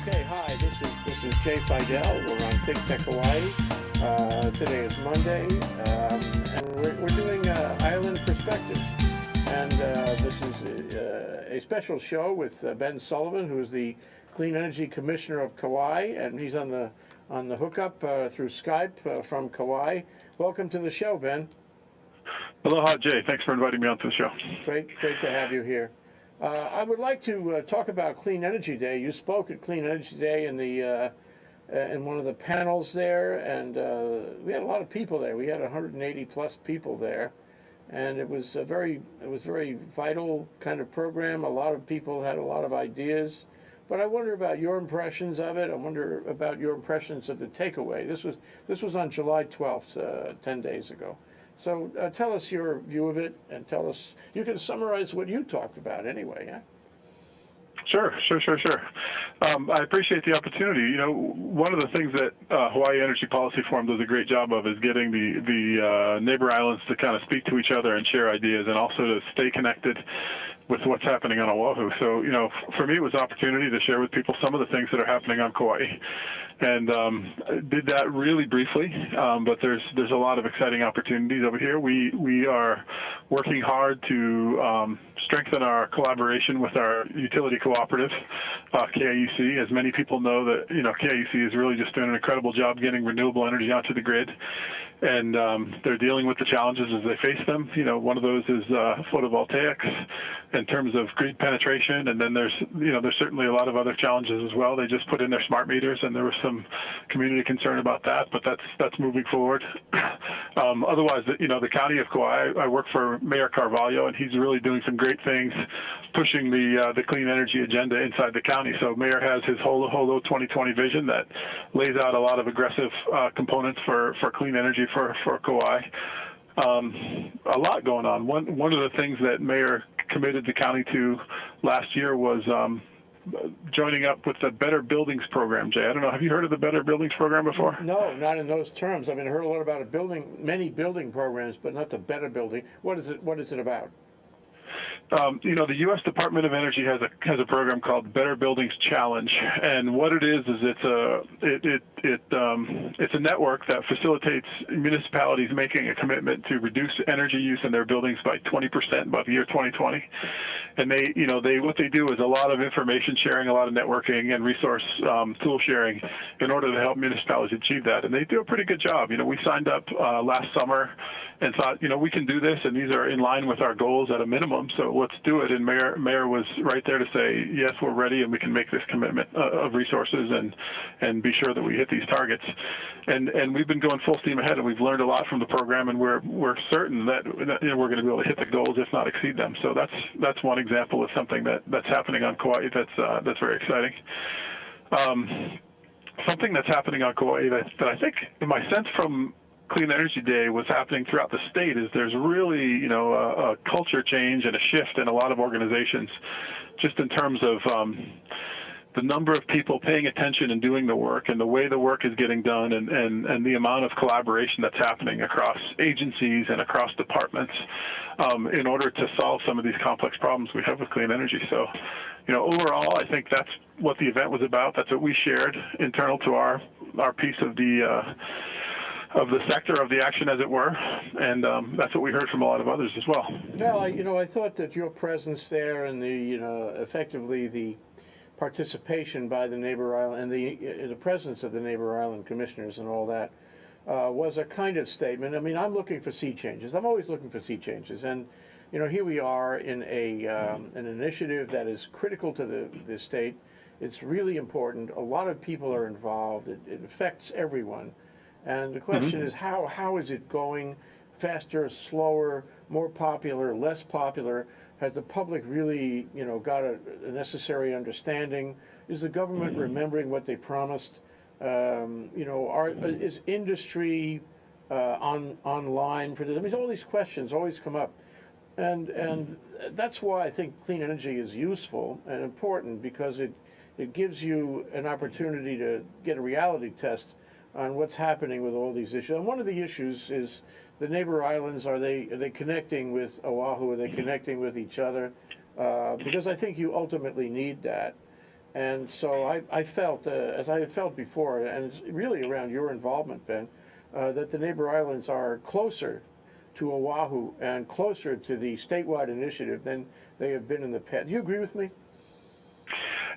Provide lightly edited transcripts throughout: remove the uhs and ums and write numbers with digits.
Okay, hi, this is Jay Fidel. We're on Think Tech Hawaii. Today is Monday, and we're doing Island Perspectives. And this is a special show with Ben Sullivan, who is the Clean Energy Commissioner of Kauai, and he's on the hookup through Skype from Kauai. Welcome to the show, Ben. Aloha, Jay. Thanks for inviting me onto the show. Great to have you here. I would like to talk about Clean Energy Day. You spoke at Clean Energy Day in one of the panels there, and we had a lot of people there. We had 180 plus people there, and it was a very vital kind of program. A lot of people had a lot of ideas, but I wonder about your impressions of it. I wonder about your impressions of the takeaway. This was on July 12th, 10 days ago. So tell us your view of it, and tell us, you can summarize what you talked about anyway, yeah? Sure. I appreciate the opportunity. You know, one of the things that Hawaii Energy Policy Forum does a great job of is getting the neighbor islands to kind of speak to each other and share ideas, and also to stay connected with what's happening on Oahu. So, you know, for me, it was an opportunity to share with people some of the things that are happening on Kauai. And did that really briefly, but there's a lot of exciting opportunities over here. We are working hard to strengthen our collaboration with our utility cooperative, KIUC. As many people know, that KIUC is really just doing an incredible job getting renewable energy onto the grid, and they're dealing with the challenges as they face them. You know, one of those is photovoltaics in terms of grid penetration, and then there's certainly a lot of other challenges as well. They just put in their smart meters, and there was some community concern about that, but that's moving forward. Otherwise, the county of Kauai, I work for Mayor Carvalho, and he's really doing some great things, pushing the clean energy agenda inside the county. So Mayor has his Holo 2020 vision that lays out a lot of aggressive components for clean energy for Kauai. A lot going on. One of the things that Mayor committed the county to last year was joining up with the Better Buildings program. Jay, I don't know, have you heard of the Better Buildings program before? No, not in those terms. I mean, I heard a lot about many building programs, but not the Better Building. What is it about? The U.S. Department of Energy has a program called Better Buildings Challenge, and what it is it's a network that facilitates municipalities making a commitment to reduce energy use in their buildings by 20% by the year 2020. And what they do is a lot of information sharing, a lot of networking and resource tool sharing in order to help municipalities achieve that. And they do a pretty good job. We signed up last summer and thought, we can do this, and these are in line with our goals at a minimum, so let's do it. And Mayor was right there to say, yes, we're ready, and we can make this commitment of resources and be sure that we hit these targets. And we've been going full steam ahead, and we've learned a lot from the program, and we're certain that we're going to be able to hit the goals, if not exceed them. So that's one example of something that's happening on Kauai that's very exciting. Something that's happening on Kauai that I think, in my sense from Clean Energy Day, was happening throughout the state is there's really, a culture change and a shift in a lot of organizations, just in terms of the number of people paying attention and doing the work, and the way the work is getting done, and the amount of collaboration that's happening across agencies and across departments in order to solve some of these complex problems we have with clean energy. So, overall, I think that's what the event was about. That's what we shared internal to our piece of the sector of the action, as it were, and that's what we heard from a lot of others as well. Well, I thought that your presence there and effectively the participation by the neighbor island and the presence of the neighbor island commissioners and all that was a kind of statement. I mean, I'm looking for sea changes. I'm always looking for sea changes, and here we are in an initiative that is critical to the state. It's really important. A lot of people are involved. It affects everyone. And the question is, how is it going? Faster, slower, more popular, less popular? Has the public really, got a necessary understanding? Is the government remembering what they promised? Is industry online for this? I mean, all these questions always come up, and that's why I think clean energy is useful and important, because it gives you an opportunity to get a reality test on what's happening with all these issues. And one of the issues is the neighbor islands. Are they connecting with Oahu? Are they connecting with each other? Because I think you ultimately need that. And so I felt, as I had felt before, and it's really around your involvement, Ben, that the neighbor islands are closer to Oahu and closer to the statewide initiative than they have been in the past. Do you agree with me?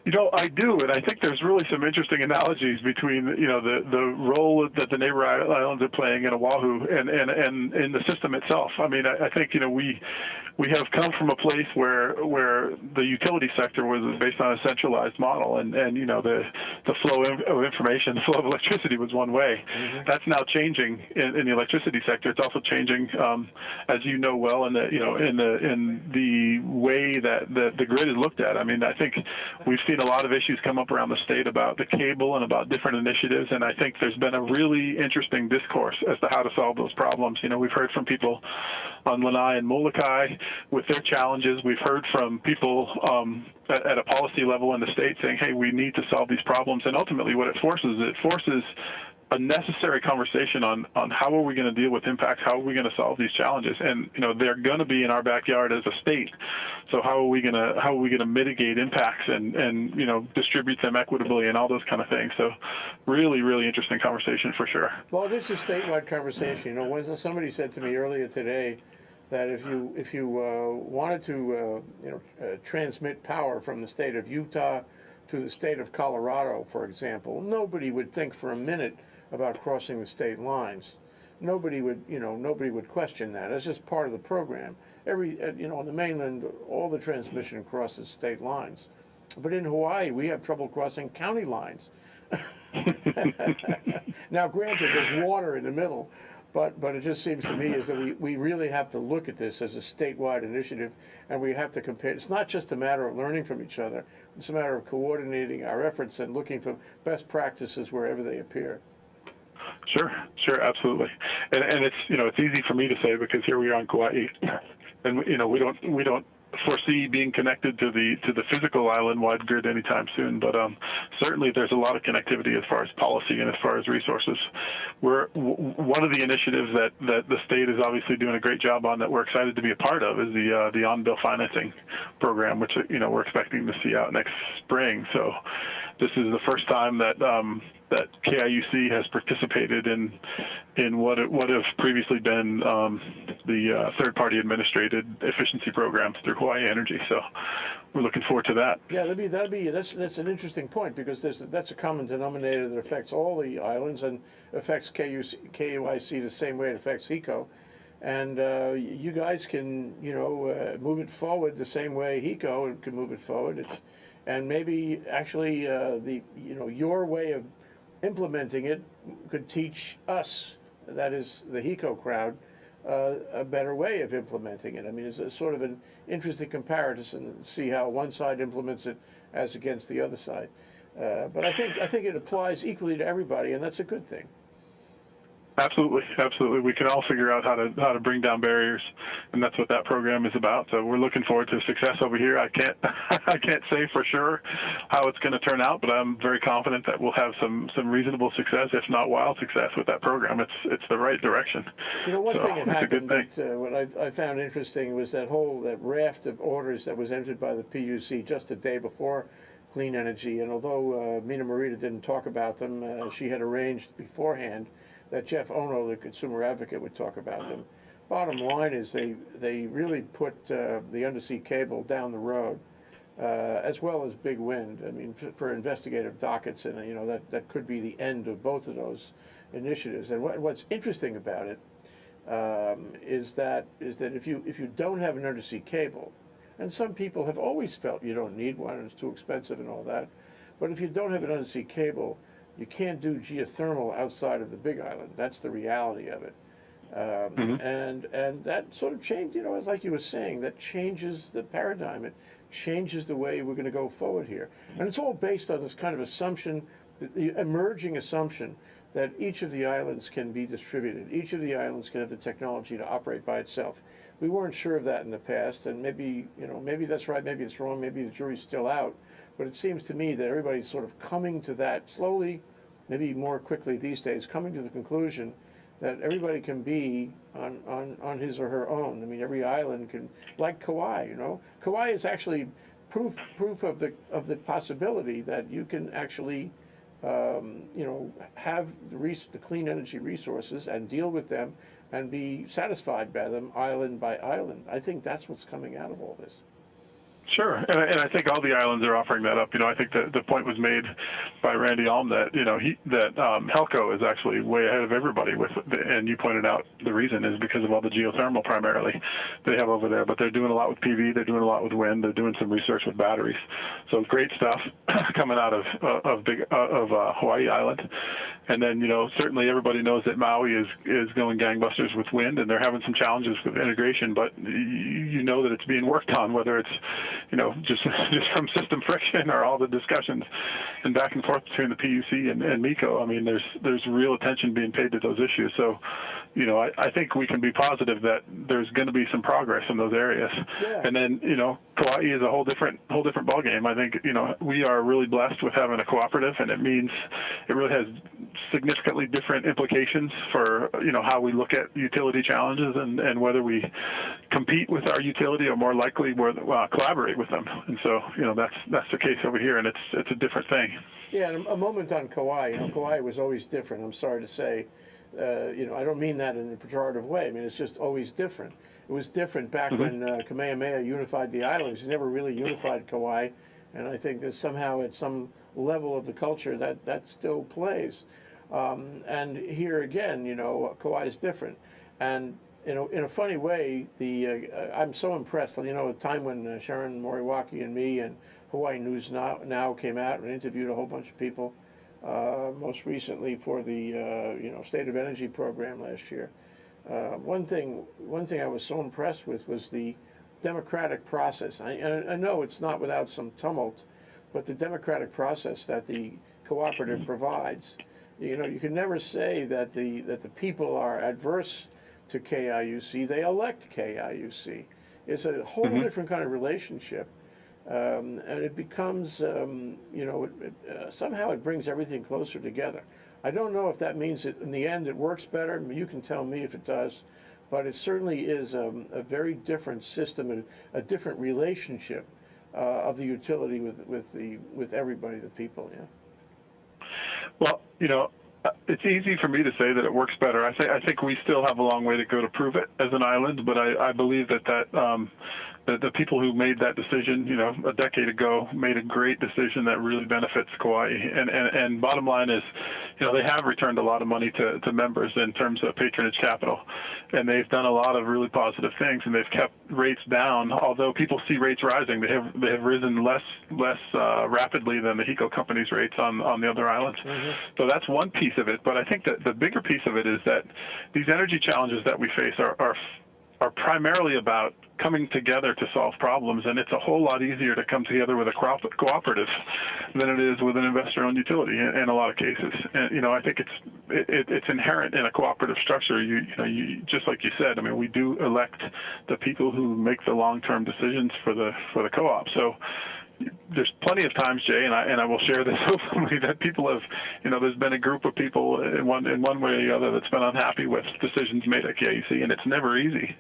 You know, I do, and I think there's really some interesting analogies between, you know, the role that the neighbor islands are playing in Oahu and in the system itself. I mean, I think, you know, we have come from a place where the utility sector was based on a centralized model, and you know, the flow of information, the flow of electricity was one way. Mm-hmm. That's now changing in the electricity sector. It's also changing, as you know well, in the way that the grid is looked at. I mean, I think we've seen a lot of issues come up around the state about the cable and about different initiatives, and I think there's been a really interesting discourse as to how to solve those problems. You know, we've heard from people on Lanai and Molokai with their challenges. We've heard from people at a policy level in the state saying, hey, we need to solve these problems. And ultimately what it forces a necessary conversation on how are we going to deal with impacts, how are we going to solve these challenges. And, you know, they're going to be in our backyard as a state. So how are we going to mitigate impacts and you know, distribute them equitably and all those kind of things. So really, really interesting conversation for sure. Well, it is a statewide conversation. You know, when somebody said to me earlier today that if you wanted to transmit power from the state of Utah to the state of Colorado, for example, nobody would think for a minute about crossing the state lines. Nobody would question that. It's just part of the program. On the mainland, all the transmission crosses state lines. But in Hawaii, we have trouble crossing county lines. Now, granted, there's water in the middle, but it just seems to me is that we really have to look at this as a statewide initiative, and we have to compare. It's not just a matter of learning from each other. It's a matter of coordinating our efforts and looking for best practices wherever they appear. Sure, absolutely. And it's, you know, it's easy for me to say because here we are on Kauai, and you know, we don't foresee being connected to the physical island-wide grid anytime soon, but certainly there's a lot of connectivity as far as policy and as far as resources. One of the initiatives that the state is obviously doing a great job on that we're excited to be a part of is the on-bill financing program, which, you know, we're expecting to see out next spring. So this is the first time that that KIUC has participated in what have previously been the third-party administrated efficiency programs through Hawaii Energy. So we're looking forward to that. Yeah, that's an interesting point because that's a common denominator that affects all the islands and affects KUIC the same way it affects HECO. And you guys can, move it forward the same way HECO can move it forward. And maybe actually your way of implementing it could teach us, that is the HECO crowd, a better way of implementing it. I mean, it's a sort of an interesting comparison to see how one side implements it as against the other side. But I think it applies equally to everybody, and that's a good thing. Absolutely. We can all figure out how to bring down barriers, and that's what that program is about. So we're looking forward to success over here. I can't say for sure how it's going to turn out, but I'm very confident that we'll have some reasonable success, if not wild success, with that program. It's the right direction. You know, one thing that happened that what I found interesting was that raft of orders that was entered by the PUC just the day before clean energy. And although Mina Morita didn't talk about them, she had arranged beforehand that Jeff Ono, the consumer advocate, would talk about them. Bottom line is they really put the undersea cable down the road, as well as big wind. I mean, for investigative dockets, and that could be the end of both of those initiatives. And what's interesting about it is that if you don't have an undersea cable, and some people have always felt you don't need one and it's too expensive and all that, but if you don't have an undersea cable, you can't do geothermal outside of the Big Island. That's the reality of it. And that sort of changed, like you were saying, that changes the paradigm. It changes the way we're going to go forward here. And it's all based on this kind of assumption, the emerging assumption that each of the islands can be distributed. Each of the islands can have the technology to operate by itself. We weren't sure of that in the past, and maybe that's right, maybe it's wrong, maybe the jury's still out. But it seems to me that everybody's sort of coming to that slowly, maybe more quickly these days, coming to the conclusion that everybody can be on his or her own. I mean, every island can, like Kauai, Kauai is actually proof of the possibility that you can actually have the clean energy resources and deal with them and be satisfied by them island by island. I think that's what's coming out of all this. Sure, and I think all the islands are offering that up. I think the point was made by Randy Alm that Helco is actually way ahead of everybody and you pointed out the reason is because of all the geothermal primarily they have over there. But they're doing a lot with PV, they're doing a lot with wind, they're doing some research with batteries. So great stuff coming out of Hawaii Island. And then certainly everybody knows that Maui is going gangbusters with wind, and they're having some challenges with integration. But that it's being worked on, whether it's just from system friction or all the discussions and back and forth between the PUC and MECO. I mean, there's real attention being paid to those issues. So, I think we can be positive that there's going to be some progress in those areas. Yeah. And then, Kauai is a whole different ballgame. I think, we are really blessed with having a cooperative, and it means it really has significantly different implications for, how we look at utility challenges and whether we compete with our utility or more likely collaborate with them. And so, that's the case over here, and it's a different thing. Yeah, and a moment on Kauai. Kauai was always different, I'm sorry to say. I don't mean that in a pejorative way. I mean, it's just always different. It was different back when Kamehameha unified the islands. He never really unified Kauai, and I think that somehow at some level of the culture that still plays. And here again, Kauai is different. And in a funny way, I'm so impressed. A time when Sharon Moriwaki and me and Hawaii News Now came out and interviewed a whole bunch of people. Most recently for the State of Energy program last year. One thing I was so impressed with was the democratic process. I know it's not without some tumult, but the democratic process that the cooperative provides. You can never say that the people are adverse to KIUC. They elect KIUC. It's a whole different kind of relationship. And it becomes, somehow it brings everything closer together. I don't know if that means that in the end it works better. You can tell me if it does, but it certainly is a very different system and a different relationship of the utility with everybody, the people. Yeah. Well, it's easy for me to say that it works better. I think we still have a long way to go to prove it as an island, but I believe that the people who made that decision, a decade ago, made a great decision that really benefits Kauai. And bottom line is, they have returned a lot of money to members in terms of patronage capital, and they've done a lot of really positive things, and they've kept rates down. Although people see rates rising, they have risen less rapidly than the HECO company's rates on the other islands. So that's one piece of it. But I think that the bigger piece of it is that these energy challenges that we face are primarily about coming together to solve problems, and it's a whole lot easier to come together with a cooperative than it is with an investor-owned utility in a lot of cases. And I think it's inherent in a cooperative structure. You just like you said. I mean, we do elect the people who make the long-term decisions for the co-op. So there's plenty of times, Jay, and I will share this openly, that people have, there's been a group of people in one way or the other that's been unhappy with decisions made at KIUC, and it's never easy.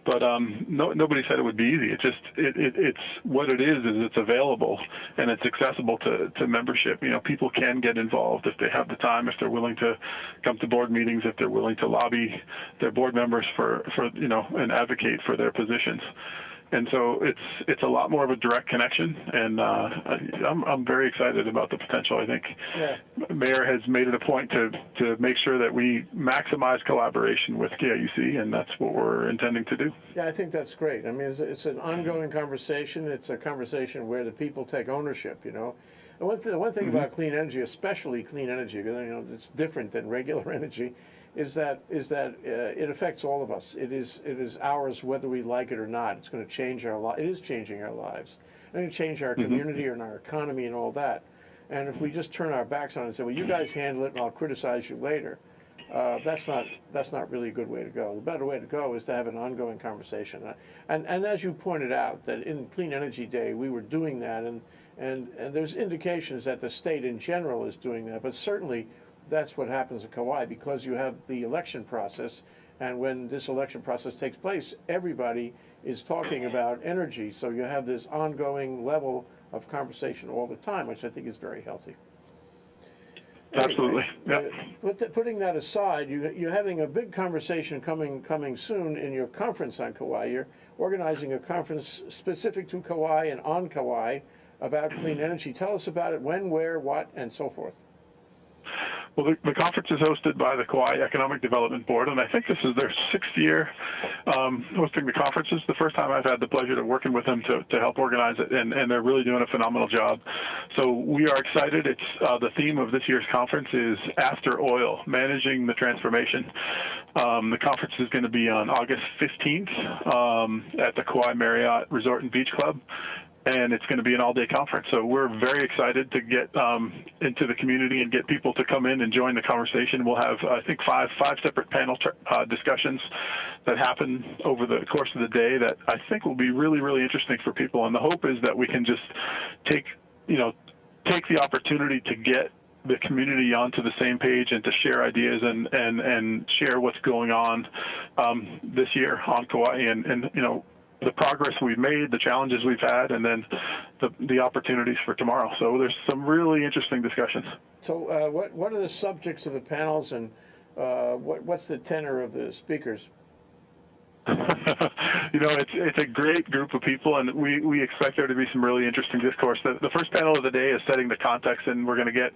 But nobody said it would be easy. It's what it is it's available and it's accessible to membership. People can get involved if they have the time, if they're willing to come to board meetings, if they're willing to lobby their board members for and advocate for their positions. And so it's a lot more of a direct connection, and I'm very excited about the potential. I think Mayor has made it a point to make sure that we maximize collaboration with KIUC, and that's what we're intending to do. Yeah, I think that's great. I mean, it's an ongoing conversation. It's a conversation where the people take ownership. And one thing about clean energy, especially clean energy, because it's different than regular energy, is that it affects all of us. It is ours whether we like it or not. It's going to change our lives. It is changing our lives. It's going to change our community and our economy and all that. And if we just turn our backs on it and say, well, you guys handle it and I'll criticize you later, that's not really a good way to go. The better way to go is to have an ongoing conversation. And as you pointed out, that in Clean Energy Day we were doing that, and there's indications that the state in general is doing that, but certainly that's what happens at Kauai, because you have the election process, and when this election process takes place, everybody is talking about energy. So you have this ongoing level of conversation all the time, which I think is very healthy. Absolutely. Anyway, putting that aside, you're having a big conversation coming soon in your conference on Kauai. You're organizing a conference specific to Kauai and on Kauai about clean energy. Tell us about it: when, where, what, and so forth. Well, the conference is hosted by the Kauai Economic Development Board, and I think this is their 6th year hosting the conference. This is the first time I've had the pleasure of working with them to help organize it, and they're really doing a phenomenal job. So we are excited. It's the theme of this year's conference is After Oil, Managing the Transformation. The conference is going to be on August 15th at the Kauai Marriott Resort and Beach Club. And it's going to be an all-day conference. So we're very excited to get into the community and get people to come in and join the conversation. We'll have, I think, five separate panel discussions that happen over the course of the day that I think will be really, really interesting for people. And the hope is that we can just take the opportunity to get the community onto the same page and to share ideas and share what's going on this year on Kauai and the progress we've made, the challenges we've had, and then the opportunities for tomorrow. So there's some really interesting discussions. So what are the subjects of the panels, and what's the tenor of the speakers? It's a great group of people, and we expect there to be some really interesting discourse. The first panel of the day is setting the context, and we're going to get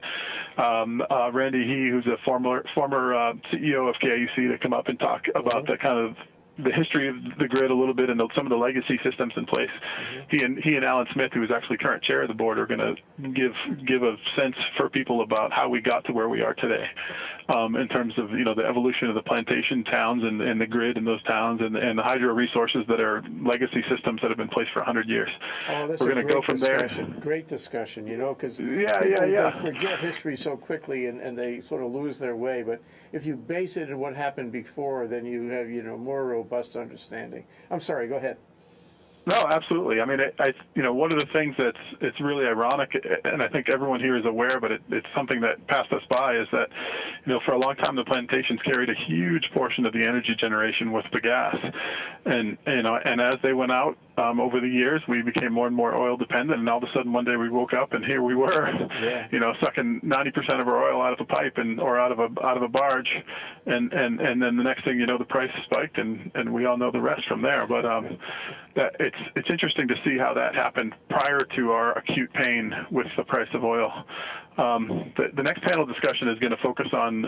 Randy He, who's a former CEO of KIUC, to come up and talk about the kind of the history of the grid a little bit and some of the legacy systems in place. He and Alan Smith, who is actually current chair of the board, are going to give a sense for people about how we got to where we are today, in terms of the evolution of the plantation towns and the grid in those towns and the hydro resources that are legacy systems that have been in place for 100 years. Oh, that's We're going to go from there. Great discussion, because they forget history so quickly and they sort of lose their way. But if you base it on what happened before, then you have more robust understanding. I'm sorry, go ahead. No, absolutely. I mean, one of the things it's really ironic, and I think everyone here is aware, but it's something that passed us by, is that, for a long time the plantations carried a huge portion of the energy generation with the gas, and as they went out over the years, we became more and more oil dependent, and all of a sudden one day we woke up and here we were, sucking 90% of our oil out of a pipe or out of a barge, and then the next thing you know, the price spiked, and we all know the rest from there. But it's interesting to see how that happened prior to our acute pain with the price of oil. The next panel discussion is going to focus on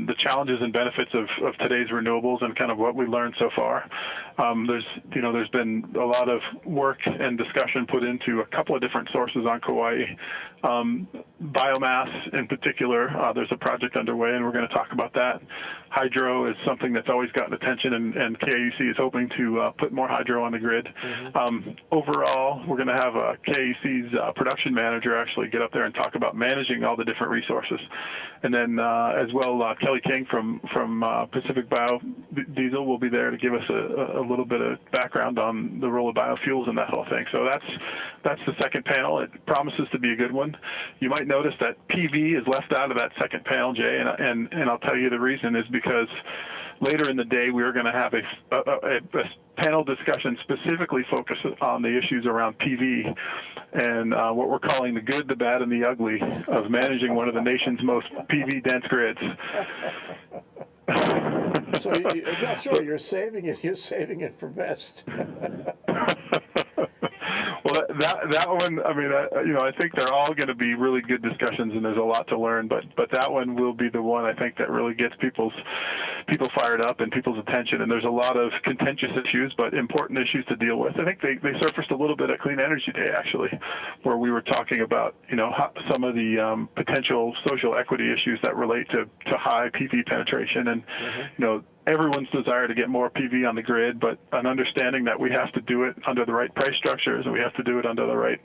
the challenges and benefits of today's renewables and kind of what we learned so far. There's been a lot of work and discussion put into a couple of different sources on Kauai. Biomass in particular, there's a project underway, and we're going to talk about that. Hydro is something that's always gotten attention, and KIUC is hoping to put more hydro on the grid. Overall, we're going to have KIUC's production manager actually get up there and talk about managing all the different resources. And then as well, Kelly King from Pacific Biodiesel will be there to give us a little bit of background on the role of biofuels and that whole thing. So that's the second panel. It promises to be a good one. You might notice that PV is left out of that second panel, Jay, and I'll tell you the reason is because later in the day we are going to have a panel discussion specifically focused on the issues around PV and what we're calling the good, the bad, and the ugly of managing one of the nation's most PV-dense grids. So I'm not sure you're saving it. You're saving it for best. Well, that one, I mean, I think they're all going to be really good discussions, and there's a lot to learn. But that one will be the one I think that really gets people fired up and people's attention. And there's a lot of contentious issues, but important issues to deal with. I think they surfaced a little bit at Clean Energy Day actually, where we were talking about some of the potential social equity issues that relate to high PV penetration, and everyone's desire to get more PV on the grid, but an understanding that we have to do it under the right price structures and we have to do it under the right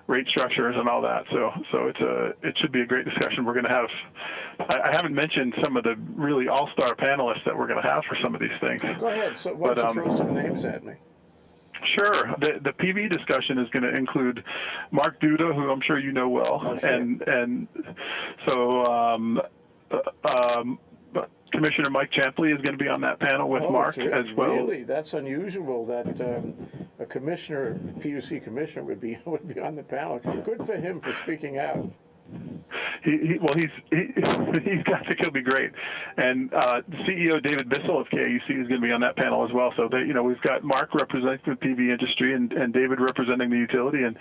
rate structures and all that. So it should be a great discussion. We're going to have, I haven't mentioned some of the really all-star panelists that we're going to have for some of these things. Go ahead. So why don't you throw some names at me? Sure. The PV discussion is going to include Mark Duda, who I'm sure you know well, oh, sure. and so Commissioner Mike Champley is going to be on that panel with Mark as well. Really, that's unusual that a commissioner, PUC commissioner, would be on the panel. Good for him for speaking out. He's got to be great, and CEO David Bissell of KUC is going to be on that panel as well. So we've got Mark representing the PV industry, and David representing the utility, and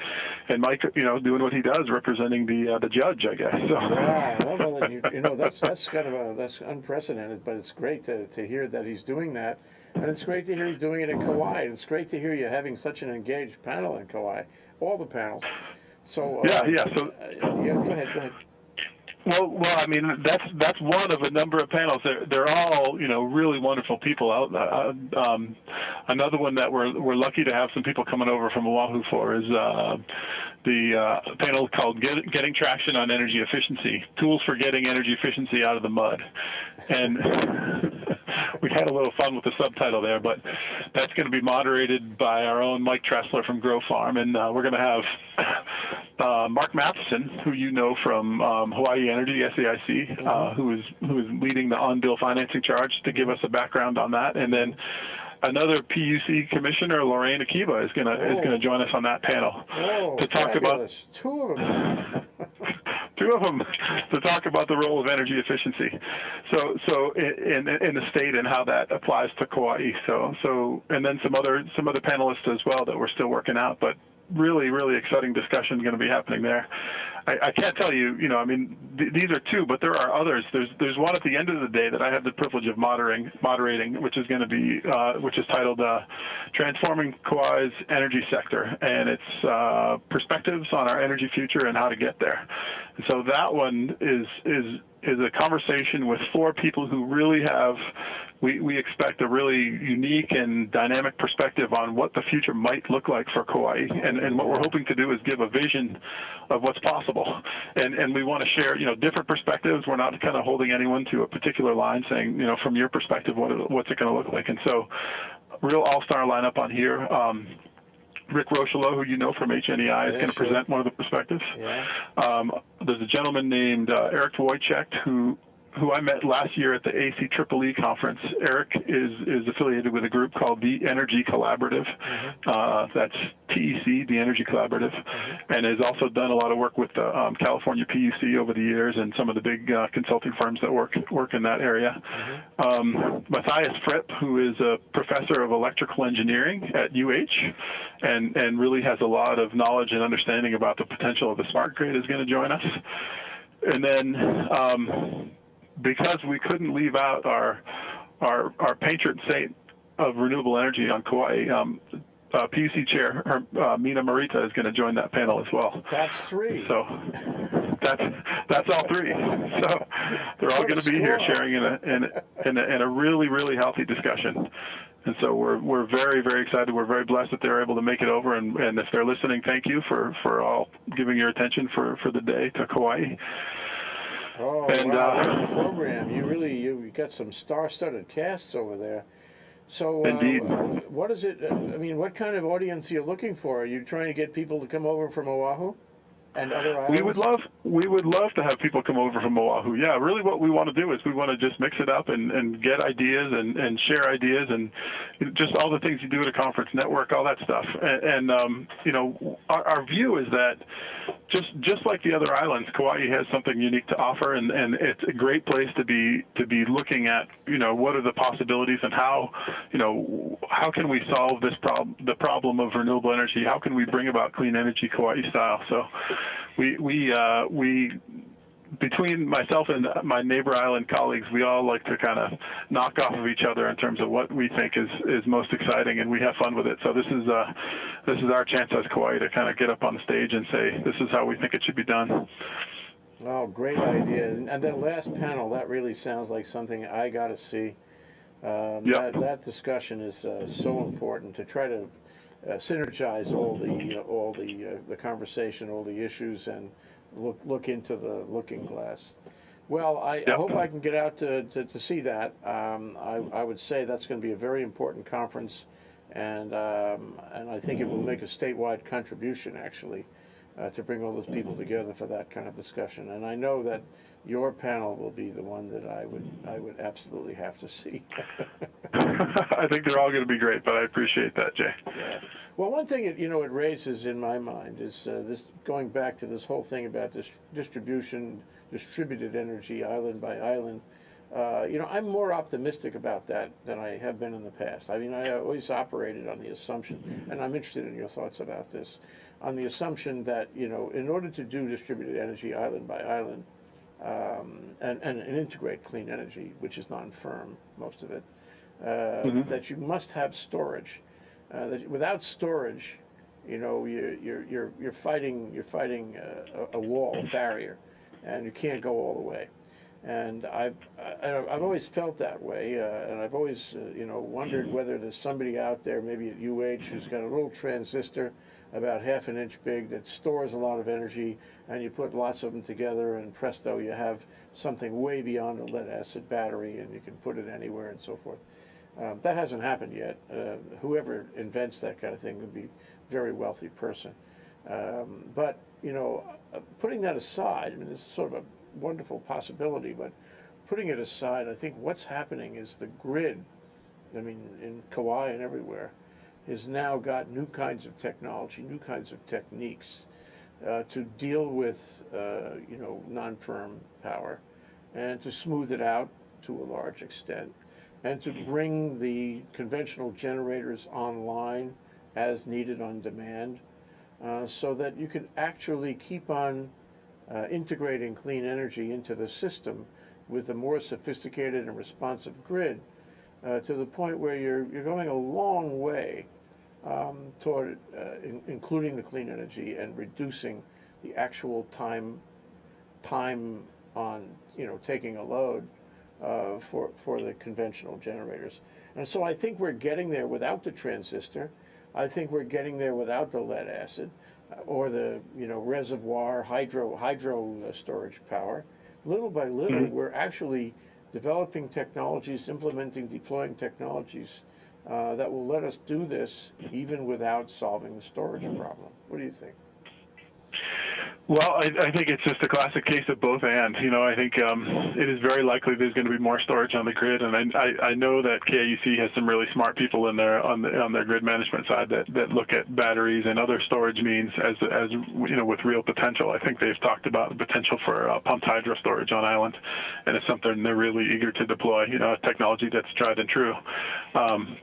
Mike doing what he does, representing the judge, I guess. So. Yeah, well, that's kind of that's unprecedented, but it's great to hear that he's doing that, and it's great to hear he's doing it in Kauai. And it's great to hear you having such an engaged panel in Kauai, all the panels. So So yeah, go ahead. Well, I mean that's one of a number of panels. They're all really wonderful people out. Another one that we're lucky to have some people coming over from Oahu for is the panel called "Getting Traction on Energy Efficiency: Tools for Getting Energy Efficiency Out of the Mud," and we had a little fun with the subtitle there. But that's going to be moderated by our own Mike Tressler from Grow Farm, and we're going to have Mark Matheson, who you know from Hawaii Energy, SAIC, who is leading the on-bill financing charge, to give us a background on that, and then another PUC commissioner, Lorraine Akiba, is going to join us on that panel to talk about two of them. Two of them to talk about the role of energy efficiency. So in the state and how that applies to Kauai. So and then some other panelists as well that we're still working out, but really exciting discussion going to be happening there. I can't tell you, I mean, these are two, but there are others. There's one at the end of the day that I have the privilege of moderating, which is going to be, which is titled "Transforming Kauai's Energy Sector," and it's perspectives on our energy future and how to get there. And so that one is a conversation with four people who really have, we expect, a really unique and dynamic perspective on what the future might look like for Kauai. And what we're hoping to do is give a vision of what's possible. And we want to share, different perspectives. We're not kind of holding anyone to a particular line saying, from your perspective, what's it going to look like. And so real all-star lineup on here. Rick Rocheleau, who you know from HNEI, is going to present one of the perspectives. Yeah. There's a gentleman named Eric Wojciech, who I met last year at the ACEEE conference. Eric is affiliated with a group called the Energy Collaborative. That's TEC, the Energy Collaborative, and has also done a lot of work with the California PUC over the years and some of the big consulting firms that work in that area. Matthias Fripp, who is a professor of electrical engineering at UH, and really has a lot of knowledge and understanding about the potential of the smart grid, is going to join us. And then because we couldn't leave out our patron saint of renewable energy on Kauai, PUC Chair Mina Morita is going to join that panel as well. That's three. So that's all three. So they're all going to be here sharing in a really healthy discussion. And so we're very excited. We're very blessed that they're able to make it over. And if they're listening, thank you for all giving your attention for the day to Kauai. Oh, and, wow, what a program. You got some star-studded casts over there. So indeed. What is it, I mean, what kind of audience are you looking for? Are you trying to get people to come over from Oahu and other islands? We would love to have people come over from Oahu. Yeah, really what we want to do is we want to just mix it up and get ideas and share ideas and just all the things you do at a conference, network, all that stuff. And our view is that just like the other islands, Kauai has something unique to offer, and it's a great place to be looking at, what are the possibilities and how can we solve the problem of renewable energy? How can we bring about clean energy Kauai style? So we between myself and my neighbor island colleagues, we all like to kind of knock off of each other in terms of what we think is most exciting, and we have fun with it. So this is our chance as Kauai to kind of get up on the stage and say, this is how we think it should be done. Oh, great idea. And then last panel, that really sounds like something I got to see. That discussion is so important to try to synergize all the conversation, all the issues, and look into the looking glass. Well, I hope I can get out to see that. I would say that's going to be a very important conference, and I think it will make a statewide contribution, actually, to bring all those people together for that kind of discussion. And I know that your panel will be the one that I would absolutely have to see. I think they're all going to be great, but I appreciate that, Jay. Yeah. Well, one thing it raises in my mind is this, going back to this whole thing about this distributed energy, island by island. I'm more optimistic about that than I have been in the past. I mean, I always operated on the assumption, and I'm interested in your thoughts about this, on the assumption that, in order to do distributed energy island by island, and integrate clean energy, which is non-firm, most of it, that you must have storage. That without storage, you're fighting a wall, a barrier, and you can't go all the way. And I've always felt that way, and I've always wondered whether there's somebody out there, maybe at UH, who's got a little transistor about half an inch big that stores a lot of energy, and you put lots of them together, and presto, you have something way beyond a lead acid battery, and you can put it anywhere and so forth. That hasn't happened yet. Whoever invents that kind of thing would be a very wealthy person. But putting that aside, I mean, it's sort of a wonderful possibility, but putting it aside, I think what's happening is the grid, I mean, in Kauai and everywhere, has now got new kinds of technology, new kinds of techniques to deal with, non-firm power, and to smooth it out to a large extent, and to bring the conventional generators online as needed on demand, so that you can actually keep on integrating clean energy into the system with a more sophisticated and responsive grid, to the point where you're going a long way toward including the clean energy and reducing the actual time on taking a load for the conventional generators. And so I think we're getting there without the transistor. I think we're getting there without the lead acid or the reservoir hydro storage power. Little by little, we're actually developing technologies, deploying technologies that will let us do this even without solving the storage problem. What do you think? Well, I think it's just a classic case of both and. I think it is very likely there's going to be more storage on the grid, and I know that KIUC has some really smart people in there on their grid management side that look at batteries and other storage means as with real potential. I think they've talked about the potential for pumped hydro storage on island, and it's something they're really eager to deploy. A technology that's tried and true.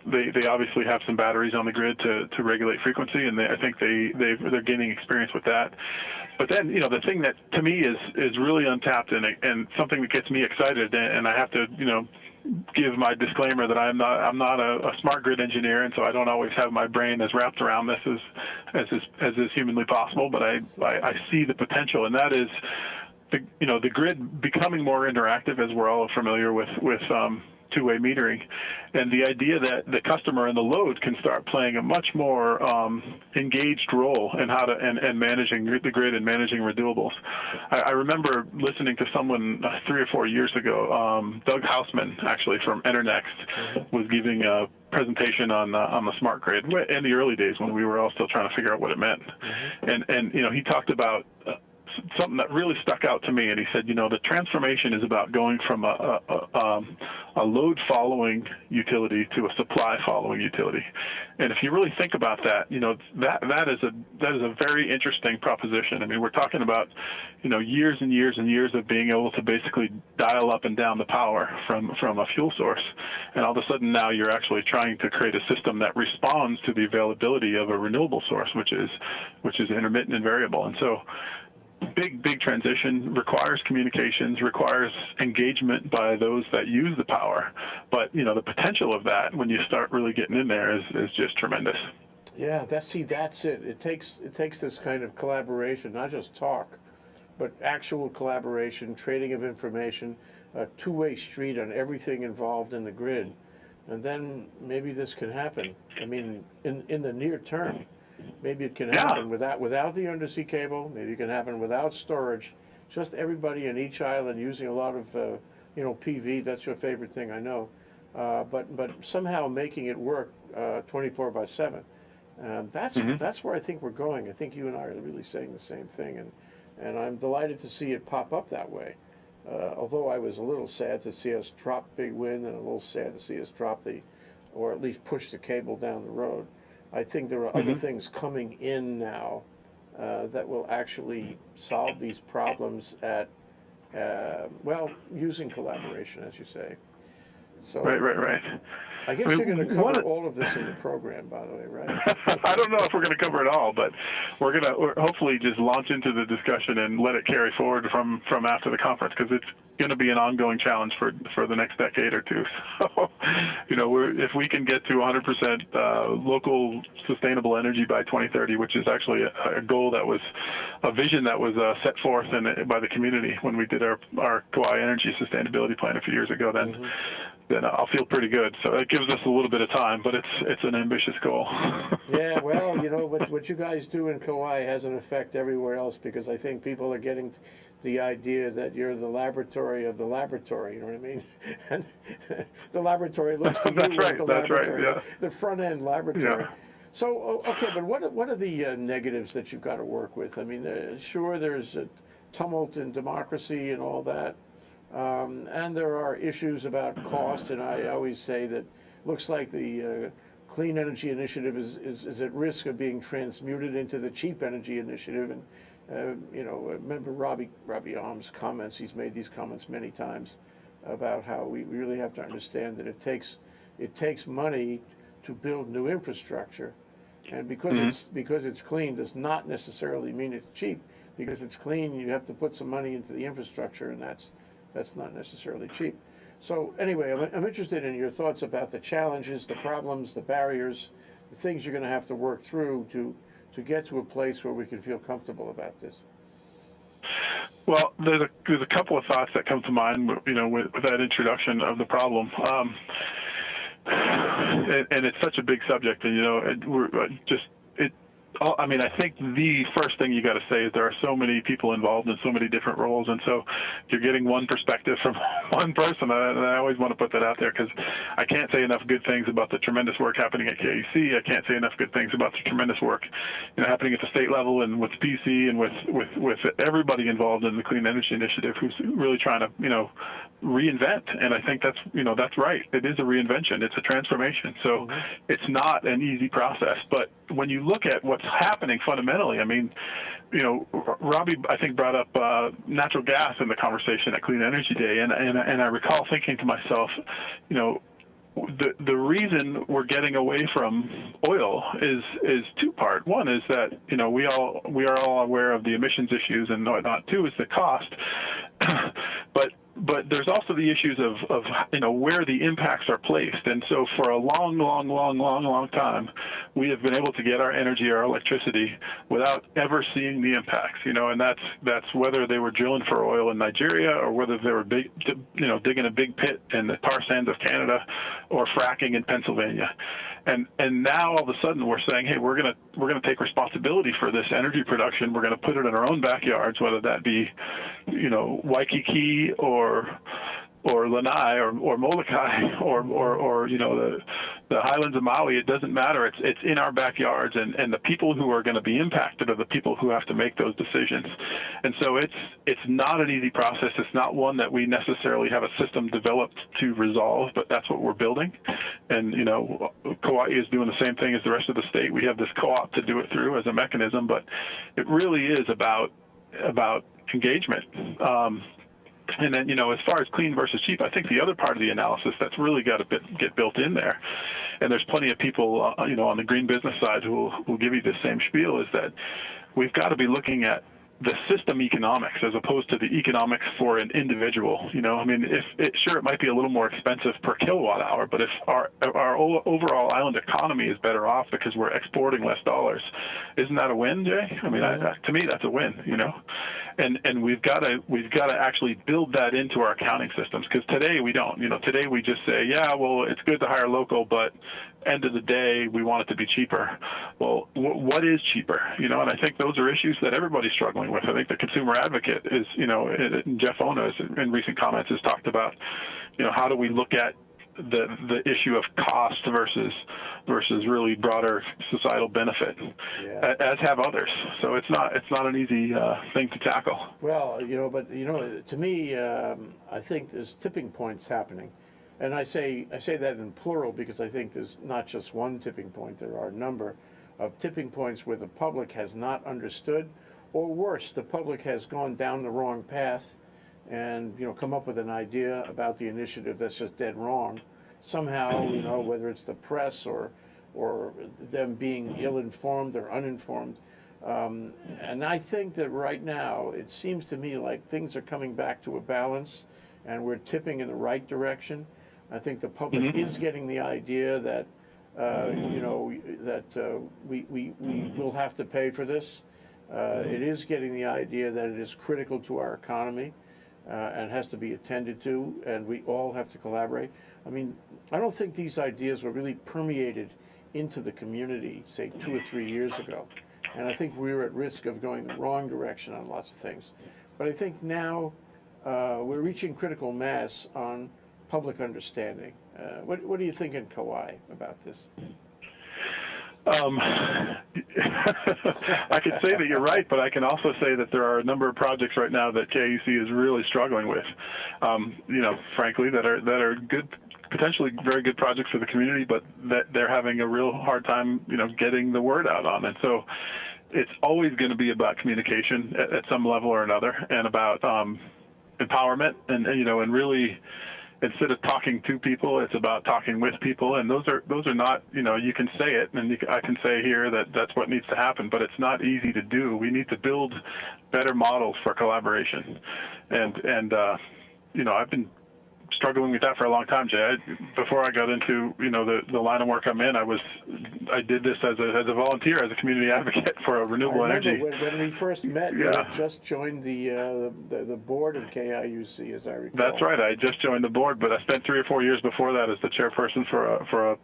They obviously have some batteries on the grid to regulate frequency, and I think they're gaining experience with that. But then, the thing that to me is really untapped and something that gets me excited, and I have to, give my disclaimer that I'm not a smart grid engineer, and so I don't always have my brain as wrapped around this as is humanly possible. But I see the potential, and that is the grid becoming more interactive, as we're all familiar with two-way metering, and the idea that the customer and the load can start playing a much more engaged role in how to and managing the grid and managing renewables. I remember listening to someone 3 or 4 years ago, Doug Hausman, actually from Internext, was giving a presentation on the smart grid in the early days when we were all still trying to figure out what it meant, and he talked about something that really stuck out to me, and he said, the transformation is about going from a load following utility to a supply following utility. And if you really think about that, that is a very interesting proposition. I mean, we're talking about years and years and years of being able to basically dial up and down the power from a fuel source, and all of a sudden now you're actually trying to create a system that responds to the availability of a renewable source, which is intermittent and variable. And so big transition, requires communications, requires engagement by those that use the power. But the potential of that, when you start really getting in there, is just tremendous. Yeah, that's it. It takes this kind of collaboration, not just talk, but actual collaboration, trading of information, a two-way street on everything involved in the grid, and then maybe this can happen. I mean, in the near term. Maybe it can happen without the undersea cable. Maybe it can happen without storage. Just everybody in each island using a lot of, PV. That's your favorite thing, I know. But somehow making it work 24/7. That's where I think we're going. I think you and I are really saying the same thing, and I'm delighted to see it pop up that way. Although I was a little sad to see us drop big wind, and a little sad to see us drop or at least push the cable down the road. I think there are other things coming in now that will actually solve these problems using collaboration, as you say. So Right. I guess you're going to cover all of this in the program, by the way, right? I don't know if we're going to cover it all, but we're going to hopefully just launch into the discussion and let it carry forward from after the conference, because it's going to be an ongoing challenge for the next decade or two. So, if we can get to 100% local sustainable energy by 2030, which is actually a goal that was a vision that was set forth by the community when we did our Kauai energy sustainability plan a few years ago, then I'll feel pretty good. So it gives us a little bit of time, but it's an ambitious goal. Yeah, well, what you guys do in Kauai has an effect everywhere else, because I think people are getting the idea that you're the laboratory of the laboratory. You know what I mean? And the laboratory looks to you like the laboratory, right, yeah. The front end laboratory. Yeah. So okay, but what are the negatives that you've got to work with? I mean, sure, there's a tumult in democracy and all that. And there are issues about cost, and I always say that looks like the Clean Energy Initiative is at risk of being transmuted into the Cheap Energy Initiative. And remember Robbie Ohm's comments. He's made these comments many times about how we really have to understand that it takes money to build new infrastructure, and because it's clean does not necessarily mean it's cheap. Because it's clean, you have to put some money into the infrastructure, and that's not necessarily cheap. So anyway, I'm interested in your thoughts about the challenges, the problems, the barriers, the things you're going to have to work through to get to a place where we can feel comfortable about this. Well, there's a couple of thoughts that come to mind, with that introduction of the problem. And it's such a big subject, and I think the first thing you got to say is there are so many people involved in so many different roles, and so you're getting one perspective from one person, and I always want to put that out there, because I can't say enough good things about the tremendous work happening at KUC. I can't say enough good things about the tremendous work happening at the state level and with PC and with everybody involved in the Clean Energy Initiative who's really trying to reinvent. And I think that's right. It is a reinvention. It's a transformation. So it's not an easy process. But when you look at what's happening fundamentally, Robbie, I think, brought up natural gas in the conversation at Clean Energy Day, and I recall thinking to myself, the reason we're getting away from oil is two-part. One is that we are all aware of the emissions issues and whatnot. Two is the cost, but there's also the issues of where the impacts are placed. And so for a long time, we have been able to get our energy, our electricity, without ever seeing the impacts. And that's whether they were drilling for oil in Nigeria, or whether they were digging a big pit in the tar sands of Canada, or fracking in Pennsylvania. And now all of a sudden we're saying, hey, we're gonna take responsibility for this energy production. We're gonna put it in our own backyards, whether that be, Waikiki or Lanai or Molokai or the highlands of Maui. It doesn't matter. It's in our backyards, and the people who are going to be impacted are the people who have to make those decisions. And so it's not an easy process. It's not one that we necessarily have a system developed to resolve, but that's what we're building. And Kauai is doing the same thing as the rest of the state. We have this co-op to do it through as a mechanism, but it really is about engagement. And then, as far as clean versus cheap, I think the other part of the analysis that's really got to get built in there, and there's plenty of people, on the green business side who will give you the same spiel, is that we've got to be looking at the system economics as opposed to the economics for an individual. It might be a little more expensive per kilowatt hour, but if our overall island economy is better off because we're exporting less dollars, isn't that a win, Jay? To me, that's a win. And we've got to actually build that into our accounting systems, because today we don't. Today we just say, yeah, well, it's good to hire local, but end of the day, we want it to be cheaper. Well, what is cheaper? And I think those are issues that everybody's struggling with. I think the consumer advocate is, Jeff Ona in recent comments has talked about, how do we look at the issue of cost versus really broader societal benefit, Yeah. as have others. So it's not an easy thing to tackle. Well, to me, I think there's tipping points happening, and I say that in plural because I think there's not just one tipping point. There are a number of tipping points where the public has not understood, or worse, the public has gone down the wrong path, and come up with an idea about the initiative that's just dead wrong. Somehow, whether it's the press or them being ill-informed or uninformed. And I think that right now, it seems to me like things are coming back to a balance and we're tipping in the right direction. I think the public is getting the idea that, we will have to pay for this. It is getting the idea that it is critical to our economy and has to be attended to, and we all have to collaborate. I mean, I don't think these ideas were really permeated into the community, say, 2 or 3 years ago. And I think we were at risk of going the wrong direction on lots of things. But I think now we're reaching critical mass on public understanding. What do you think in Kauai about this? I could say that you're right, but I can also say that there are a number of projects right now that KUC is really struggling with. Frankly, that are good, potentially very good projects for the community, but that they're having a real hard time, getting the word out on. And so it's always going to be about communication at some level or another, and about empowerment, and really, instead of talking to people, it's about talking with people. And those are not, you can say it, and I can say here that that's what needs to happen, but it's not easy to do. We need to build better models for collaboration, and I've been struggling with that for a long time, Jay. Before I got into the line of work I'm in, I did this as a volunteer, as a community advocate for renewable energy. When we first met, you had just joined the board of KIUC, as I recall. That's right. I just joined the board, but I spent 3 or 4 years before that as the chairperson for a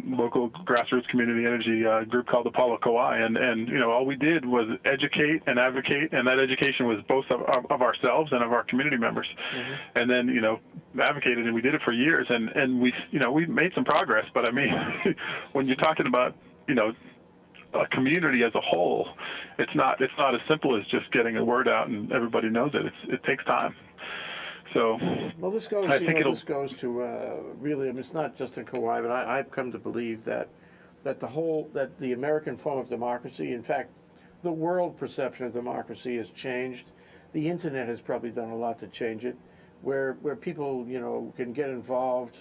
local grassroots community energy group called Apollo Kauai, and all we did was educate and advocate, and that education was both of ourselves and of our community members, and then advocated, and we did it for years, and we made some progress. But I mean, when you're talking about a community as a whole, it's not as simple as just getting a word out and everybody knows it. It takes time. So, well, this goes. This goes to really. I mean, it's not just in Kauai, but I've come to believe that the American form of democracy, in fact, the world perception of democracy has changed. The internet has probably done a lot to change it, where people can get involved,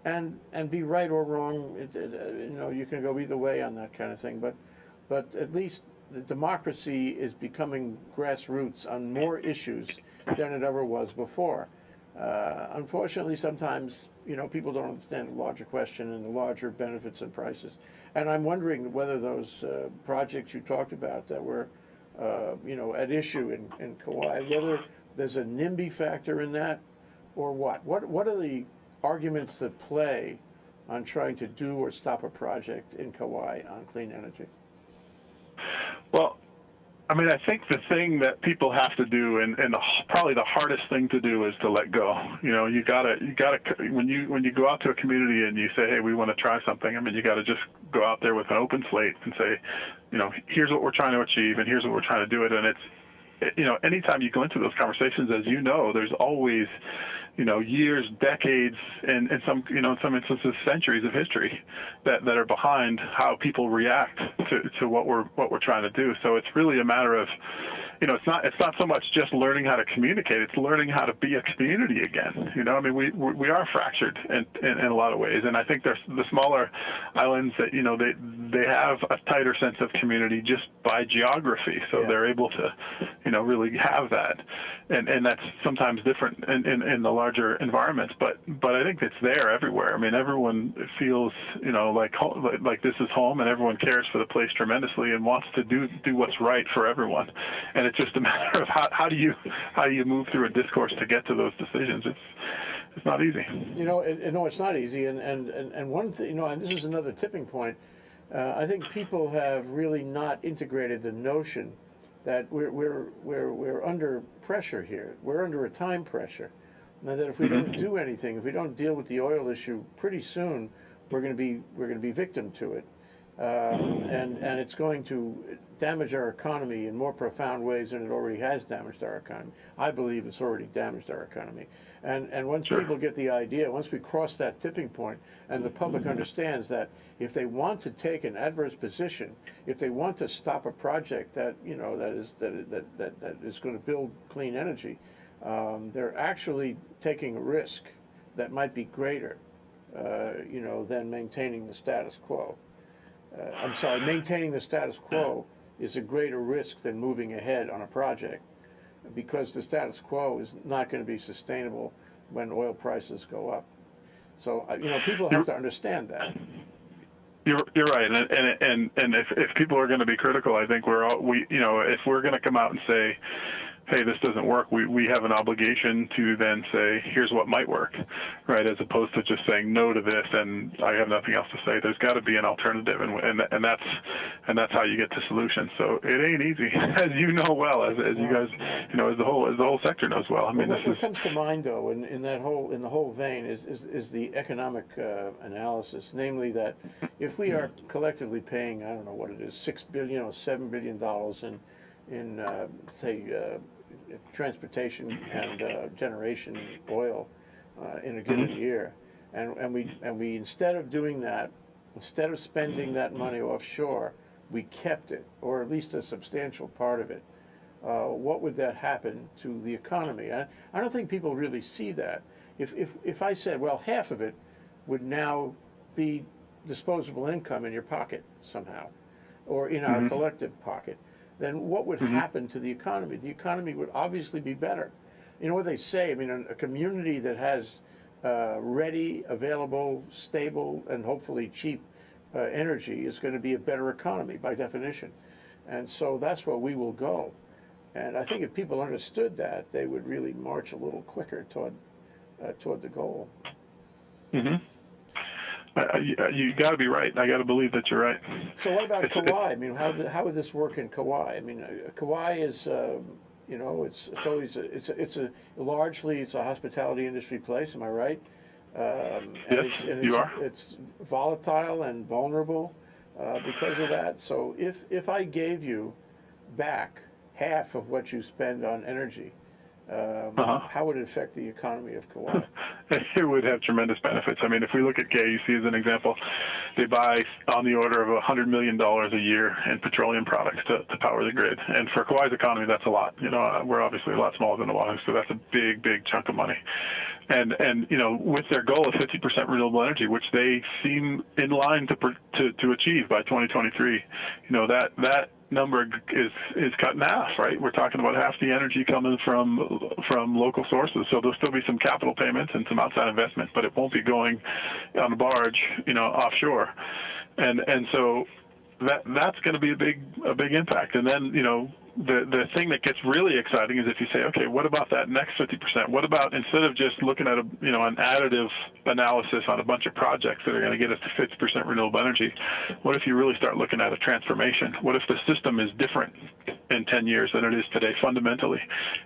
and be right or wrong. You can go either way on that kind of thing. But at least the democracy is becoming grassroots on more issues than it ever was before. Unfortunately, sometimes people don't understand the larger question and the larger benefits and prices. And I'm wondering whether those projects you talked about that were at issue in Kauai, whether there's a NIMBY factor in that, or what? What are the arguments that play on trying to do or stop a project in Kauai on clean energy? Well, I mean, I think the thing that people have to do, and probably the hardest thing to do, is to let go. You gotta when you go out to a community and you say, hey, we want to try something. I mean, you got to just go out there with an open slate and say, here's what we're trying to achieve, and here's what we're trying to do it. And it's, anytime you go into those conversations, as there's always, years, decades, and some, in some instances, centuries of history that are behind how people react to what we're trying to do. So it's really a matter of, it's not so much just learning how to communicate; it's learning how to be a community again. I mean, we are fractured in a lot of ways, and I think there's the smaller islands that they have a tighter sense of community just by geography, so they're able to really have that, and that's sometimes different in the larger environments, but I think it's there everywhere. I mean, everyone feels like this is home, and everyone cares for the place tremendously and wants to do what's right for everyone. And it's just a matter of how do you move through a discourse to get to those decisions. It's not easy. No, it's not easy. And one thing, and this is another tipping point. I think people have really not integrated the notion that we're under pressure here. We're under a time pressure. and that if we don't do anything, if we don't deal with the oil issue pretty soon, we're going to be victim to it, and it's going to damage our economy in more profound ways than it already has damaged our economy. I believe it's already damaged our economy, and once people get the idea, once we cross that tipping point, and the public understands that if they want to take an adverse position, if they want to stop a project that that is going to build clean energy, they're actually taking a risk that might be greater, than maintaining the status quo. I'm sorry, maintaining the status quo is a greater risk than moving ahead on a project, because the status quo is not going to be sustainable when oil prices go up. So, people have to understand that. You're right, and if people are going to be critical, I think if we're going to come out and say, hey, this doesn't work, we have an obligation to then say, here's what might work, right, as opposed to just saying no to this and I have nothing else to say. There's got to be an alternative, and that's how you get to solutions. So it ain't easy, as you know well, as you guys, as the whole sector knows well. I mean, what comes to mind, though, in the whole vein is the economic analysis, namely that if we are collectively paying, I don't know what it is, $6 billion or $7 billion in say transportation and generation oil in a given year, and we instead of doing that, instead of spending that money offshore, we kept it, or at least a substantial part of it. What would that happen to the economy? I don't think people really see that. If I said, well, half of it would now be disposable income in your pocket somehow, or in our collective pocket, then what would happen to the economy? The economy would obviously be better. You know what they say, I mean, a community that has ready, available, stable, and hopefully cheap energy is going to be a better economy by definition. And so that's where we will go. And I think if people understood that, they would really march a little quicker toward the goal. You got to be right. I got to believe that you're right. So what about Kauai? I mean, how would this work in Kauai? I mean, Kauai is, it's largely a hospitality industry place. Am I right? Yes, you are. It's volatile and vulnerable because of that. So if I gave you back half of what you spend on energy, how would it affect the economy of Kauai? It would have tremendous benefits. I mean, if we look at KUC as an example, they buy on the order of $100 million a year in petroleum products to power the grid. And for Kauai's economy, that's a lot. We're obviously a lot smaller than Oahu, so that's a big, big chunk of money. And with their goal of 50% renewable energy, which they seem in line to achieve by 2023, that number is cut in half, right? We're talking about half the energy coming from local sources. So there'll still be some capital payments and some outside investment, but it won't be going on a barge, offshore. And so that's going to be a big impact. And then, the thing that gets really exciting is if you say, okay, what about that next 50%? What about, instead of just looking at an additive analysis on a bunch of projects that are going to get us to 50% renewable energy, what if you really start looking at a transformation? What if the system is different in 10 years than it is today fundamentally?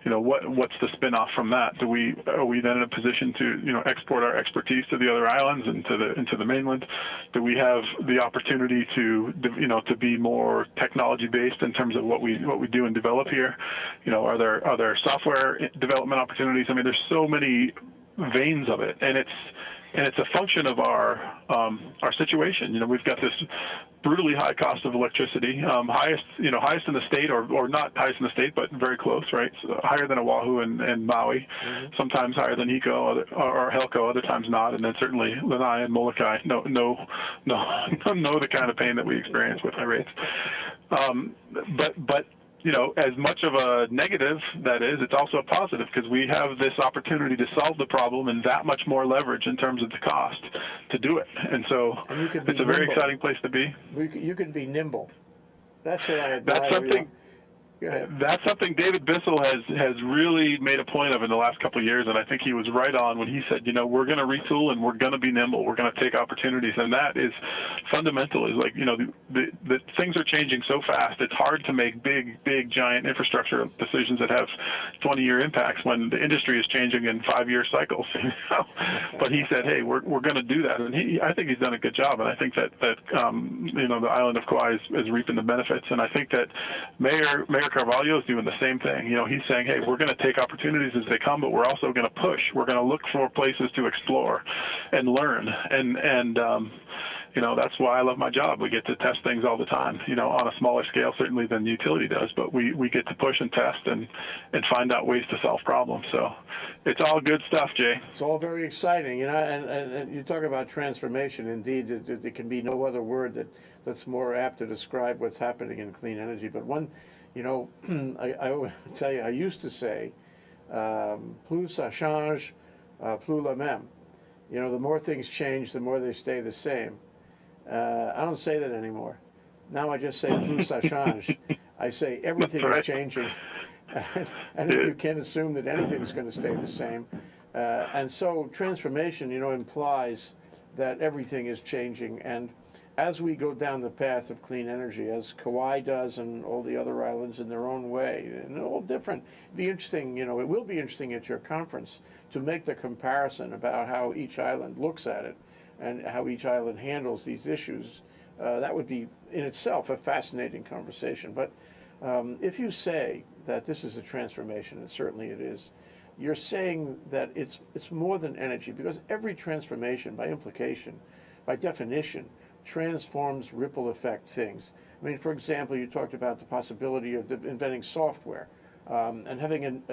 What's the spin-off from that? Are we then in a position to export our expertise to the other islands and into the mainland? Do we have the opportunity to be more technology based in terms of what we do and develop here? Are there software development opportunities? I mean, there's so many veins of it, and it's a function of our situation. We've got this brutally high cost of electricity, highest in the state, or not highest in the state, but very close, right? So higher than Oahu and Maui, sometimes higher than Hiko or Helco, other times not, and then certainly Lanai and Molokai know the kind of pain that we experience with high rates. But as much of a negative that is, it's also a positive, because we have this opportunity to solve the problem and that much more leverage in terms of the cost to do it. And so it's a very exciting place to be. You can be nimble. That's what I admire. That's something. Go ahead. That's something David Bissell has really made a point of in the last couple of years, and I think he was right on when he said, we're going to retool and we're going to be nimble. We're going to take opportunities, and that is fundamental. Is like, the things are changing so fast. It's hard to make big, giant infrastructure decisions that have 20-year impacts when the industry is changing in 5-year cycles. But he said, hey, we're going to do that, and I think he's done a good job, and I think that the island of Kauai is reaping the benefits, and I think that Mayor Carvalho is doing the same thing. He's saying, hey, we're going to take opportunities as they come, but we're also going to push. We're going to look for places to explore and learn. And that's why I love my job. We get to test things all the time, on a smaller scale certainly than the utility does, but we get to push and test and find out ways to solve problems. So it's all good stuff, Jay. It's all very exciting, and you talk about transformation. Indeed, there can be no other word that's more apt to describe what's happening in clean energy. But one, I will tell you, I used to say, plus ça change, plus la même. The more things change, the more they stay the same. I don't say that anymore. Now I just say plus ça change. I say everything is changing, and you can't assume that anything's going to stay the same. And so transformation, implies that everything is changing. And as we go down the path of clean energy, as Kauai does and all the other islands in their own way, and all different, be interesting, it will be interesting at your conference to make the comparison about how each island looks at it and how each island handles these issues. That would be in itself a fascinating conversation. But if you say that this is a transformation, and certainly it is, you're saying that it's more than energy, because every transformation, by implication, by definition, transforms ripple effect things. I mean, for example, you talked about the possibility of inventing software and having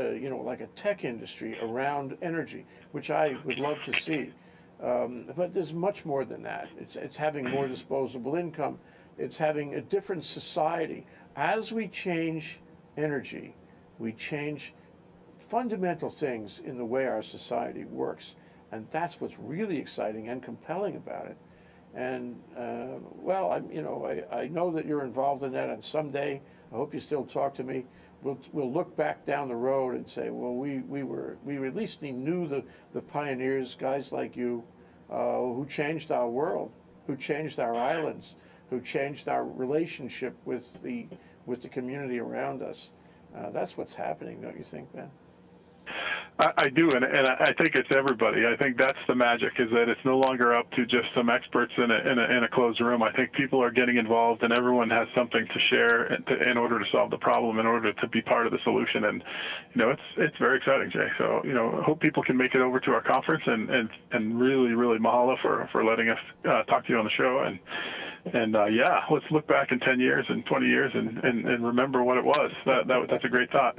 like a tech industry around energy, which I would love to see. But there's much more than that. It's having more disposable income. It's having a different society. As we change energy, we change fundamental things in the way our society works. And that's what's really exciting and compelling about it. And well, I know that you're involved in that, and someday I hope you still talk to me. We'll look back down the road and say, well, we at least knew the pioneers, guys like you, who changed our world, who changed our islands, who changed our relationship with the community around us. That's what's happening, don't you think, Ben? I do, and I think it's everybody. I think that's the magic, is that it's no longer up to just some experts in a closed room. I think people are getting involved, and everyone has something to share in order to solve the problem, in order to be part of the solution. And it's very exciting, Jay. So I hope people can make it over to our conference, and really mahalo for letting us talk to you on the show. And yeah, let's look back in 10 years and 20 years and remember what it was. That's a great thought.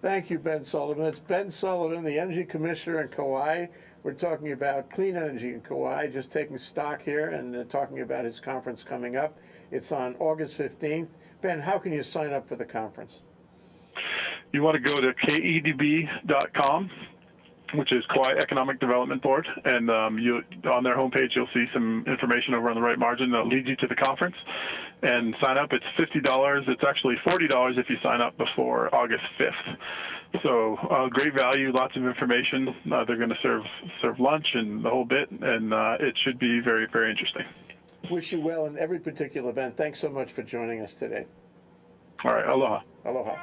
Thank you, Ben Sullivan. It's Ben Sullivan, the Energy Commissioner in Kauai. We're talking about clean energy in Kauai, just taking stock here and talking about his conference coming up. It's on August 15th. Ben, how can you sign up for the conference? You want to go to kedb.com, which is Kauai Economic Development Board, and on their homepage you'll see some information over on the right margin that'll lead you to the conference. And sign up. It's $50. It's actually $40 if you sign up before August 5th. So great value, lots of information. They're going to serve lunch and the whole bit, and it should be very, very interesting. Wish you well in every particular event. Thanks so much for joining us today. All right, aloha. Aloha.